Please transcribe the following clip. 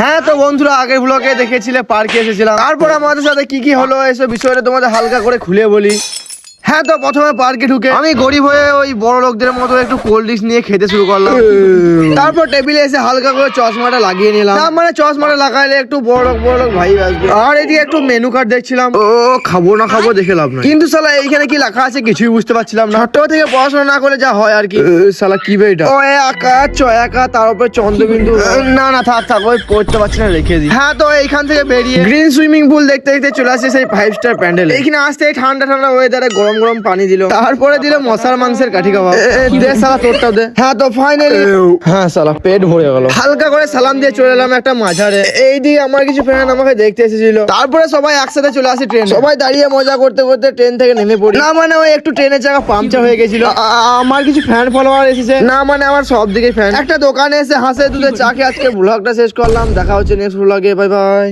হ্যাঁ তো বন্ধুরা, আগের ব্লগে দেখেছিলে পার্কে এসেছিলাম, তারপর আমাদের সাথে কি কি হলো এসব বিষয়টা তোমাদের হালকা করে খুলে বলি। হ্যাঁ তো প্রথমে পার্কে ঢুকে আমি গরিব হয়ে ওই বড় লোকদের মতো একটু কোল্ড ড্রিঙ্কস নিয়ে খেতে শুরু করলাম। তারপর টেবিলে এসে হালকা করে চশমাটা লাগিয়ে নিলাম, না মানে চশমাটা লাগাইলে একটু বড় লোক ভাই আসবে। আর এদিকে একটু মেনু কার্ড দেখছিলাম, ও খাবো না খাবো দেখে লাভ নাই, কিন্তু শালা এইখানে কি লেখা আছে কিছুই বুঝতে পারছিলাম না। ছোট থেকে পড়াশোনা না করে যা হয় আর কি। শালা কি বে এটা, ও একা চয়াকা তার উপরে চন্দ্রবিন্দু, না থাক ওই পড়তে পারছি না, রেখে দিই। হ্যাঁ তো এইখান থেকে বেরিয়ে গ্রিন সুইমিং পুল দেখতে দেখতে চলে আসছে সেই 5 স্টার প্যান্ডেল। এইখানে আসতে ঠান্ডা ওয়েদারে গরম পানি দিল, তারপরে দিল মশার মাংসের কাঠি কাবাব। দে শালা তোরটাও দে। হ্যাঁ তো ফাইনালি হ্যাঁ শালা পেট ভরে গেল। হালকা করে সালাম দিয়ে চলে এলাম একটা মাঝারে। এই দিয়ে আমার কিছু ফ্রেন্ড আমাকে দেখতে এসেছিল, তারপরে সবাই একসাথে চলে আসি ট্রেন। সবাই দাঁড়িয়ে মজা করতে করতে ট্রেন থেকে নেমে পড়ি। না মানে ওই একটু ট্রেনের জায়গা পাংচার হয়ে গেছিল। আমার কিছু ফ্যান ফলোয়ার এসেছে, না মানে আমার সব দিকে ফ্যান। একটা দোকানে এসে হাসে দুধে চা খেয়ে আজকে ব্লগটা শেষ করলাম। দেখা হচ্ছে নেক্সট ব্লগে, বাই বাই।